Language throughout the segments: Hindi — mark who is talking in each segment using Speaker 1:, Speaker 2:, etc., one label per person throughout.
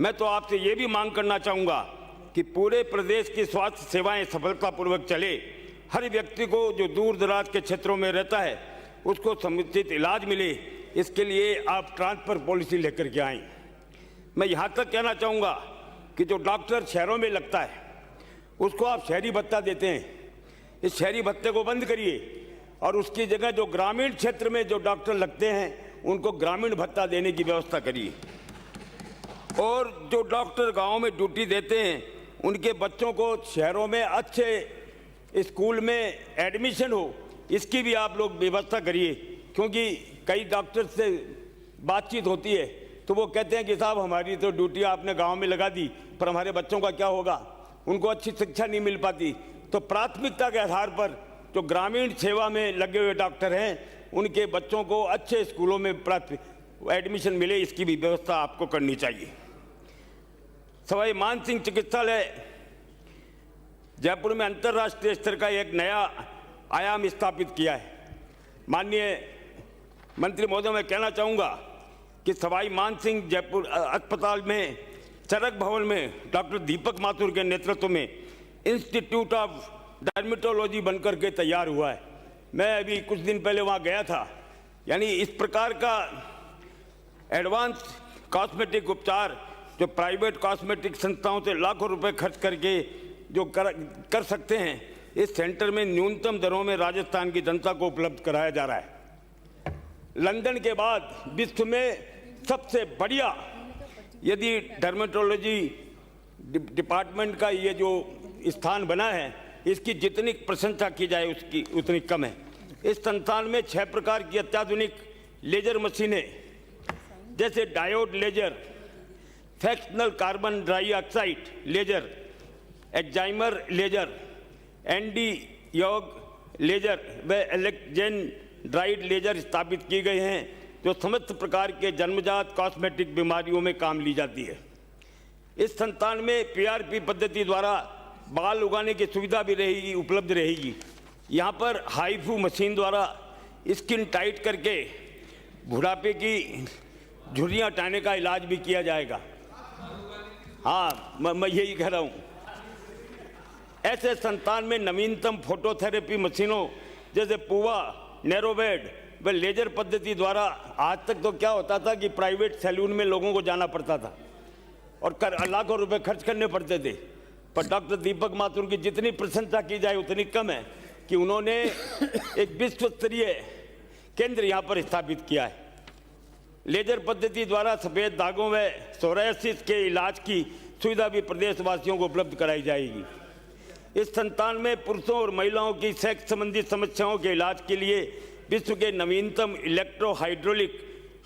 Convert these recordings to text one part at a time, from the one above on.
Speaker 1: मैं तो आपसे ये भी मांग करना चाहूँगा कि पूरे प्रदेश की स्वास्थ्य सेवाएं सफलतापूर्वक चले। हर व्यक्ति को जो दूर दराज के क्षेत्रों में रहता है उसको समुचित इलाज मिले, इसके लिए आप ट्रांसफ़र पॉलिसी लेकर के आएँ। मैं यहाँ तक कहना चाहूँगा कि जो डॉक्टर शहरों में लगता है उसको आप शहरी भत्ता देते हैं, इस शहरी भत्ते को बंद करिए और उसकी जगह जो ग्रामीण क्षेत्र में जो डॉक्टर लगते हैं उनको ग्रामीण भत्ता देने की व्यवस्था करिए। और जो डॉक्टर गांव में ड्यूटी देते हैं उनके बच्चों को शहरों में अच्छे स्कूल में एडमिशन हो, इसकी भी आप लोग व्यवस्था करिए। क्योंकि कई डॉक्टर से बातचीत होती है तो वो कहते हैं कि साहब हमारी तो ड्यूटी आपने गांव में लगा दी, पर हमारे बच्चों का क्या होगा, उनको अच्छी शिक्षा नहीं मिल पाती। तो प्राथमिकता के आधार पर जो ग्रामीण सेवा में लगे हुए डॉक्टर हैं उनके बच्चों को अच्छे स्कूलों में एडमिशन मिले, इसकी भी व्यवस्था आपको करनी चाहिए। सवाई मानसिंह चिकित्सालय जयपुर में अंतर्राष्ट्रीय स्तर का एक नया आयाम स्थापित किया है। माननीय मंत्री महोदय, मैं कहना चाहूँगा कि सवाई मानसिंह जयपुर अस्पताल में चरक भवन में डॉक्टर दीपक माथुर के नेतृत्व में इंस्टीट्यूट ऑफ डर्मेटोलॉजी बनकर के तैयार हुआ है। मैं अभी कुछ दिन पहले वहाँ गया था। यानी इस प्रकार का एडवांस कॉस्मेटिक उपचार जो प्राइवेट कॉस्मेटिक संस्थाओं से लाखों रुपए खर्च करके जो कर सकते हैं, इस सेंटर में न्यूनतम दरों में राजस्थान की जनता को उपलब्ध कराया जा रहा है। लंदन के बाद विश्व में सबसे बढ़िया यदि डर्मेटोलॉजी डिपार्टमेंट का ये जो स्थान बना है, इसकी जितनी प्रशंसा की जाए उसकी उतनी कम है। इस संस्थान में 6 प्रकार की अत्याधुनिक लेजर मशीनें जैसे diode laser, fractional carbon dioxide laser, excimer laser, ND YAG laser व इलेक्ट्रोजन ड्राइड लेजर स्थापित की गए हैं जो समस्त प्रकार के जन्मजात कॉस्मेटिक बीमारियों में काम ली जाती है। इस संस्थान में पीआरपी पद्धति द्वारा बाल उगाने की सुविधा भी रहेगी, उपलब्ध रहेगी। यहाँ पर हाईफू मशीन द्वारा स्किन टाइट करके बुढ़ापे की झुर्रियाँ हटाने का इलाज भी किया जाएगा। हाँ, मैं यही कह रहा हूँ। ऐसे संस्थान में नवीनतम फोटोथेरेपी मशीनों जैसे पूवा, नैरोवेड व लेजर पद्धति द्वारा, आज तक तो क्या होता था कि प्राइवेट सैलून में लोगों को जाना पड़ता था और लाखों रुपए खर्च करने पड़ते थे। पर डॉक्टर दीपक माथुर की जितनी प्रशंसा की जाए उतनी कम है कि उन्होंने एक विश्व स्तरीय केंद्र यहाँ पर स्थापित किया है। लेजर पद्धति द्वारा सफ़ेद दागों व सोरायसिस के इलाज की सुविधा भी प्रदेशवासियों को उपलब्ध कराई जाएगी। इस संस्थान में पुरुषों और महिलाओं की सेक्स संबंधी समस्याओं के इलाज के लिए विश्व के नवीनतम इलेक्ट्रो हाइड्रोलिक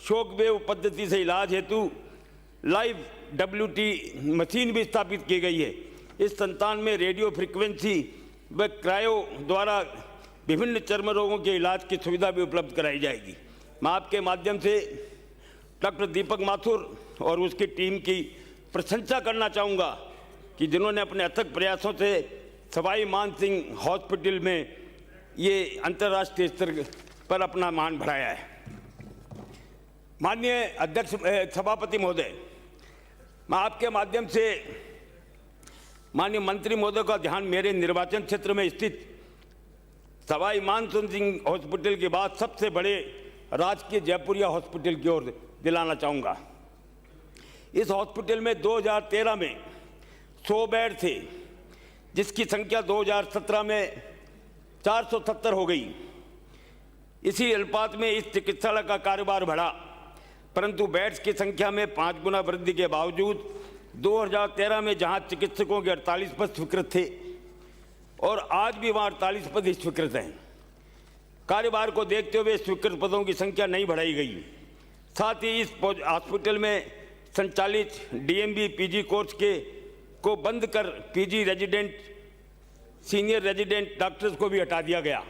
Speaker 1: शॉक वेव पद्धति से इलाज हेतु लाइव WT मशीन भी स्थापित की गई है। इस संस्थान में रेडियो फ्रिक्वेंसी व क्रायो द्वारा विभिन्न चर्म रोगों के इलाज की सुविधा भी उपलब्ध कराई जाएगी। मैं आपके माध्यम से डॉक्टर दीपक माथुर और उसकी टीम की प्रशंसा करना चाहूँगा कि जिन्होंने अपने अथक प्रयासों से सवाई मानसिंह हॉस्पिटल में ये अंतर्राष्ट्रीय स्तर पर अपना मान बढ़ाया है। माननीय अध्यक्ष सभापति महोदय, मैं आपके माध्यम से माननीय मंत्री महोदय का ध्यान मेरे निर्वाचन क्षेत्र में स्थित सवाई मानसिंह हॉस्पिटल के बाद सबसे बड़े राजकीय जयपुरिया हॉस्पिटल की ओर दिलाना चाहूँगा। इस हॉस्पिटल में 2013 में 100 बेड थे, जिसकी संख्या 2017 में 470 हो गई। इसी अनुपात में इस चिकित्सालय का कारोबार बढ़ा, परंतु बेड्स की संख्या में 5 गुना वृद्धि के बावजूद 2013 में जहां चिकित्सकों के 48 पद स्वीकृत थे और आज भी वहां 48 पद ही स्वीकृत हैं, कारोबार को देखते हुए स्वीकृत पदों की संख्या नहीं बढ़ाई गई। साथ ही इस हॉस्पिटल में संचालित DMB PG कोर्स को बंद कर PG resident, senior resident doctors को भी हटा दिया गया।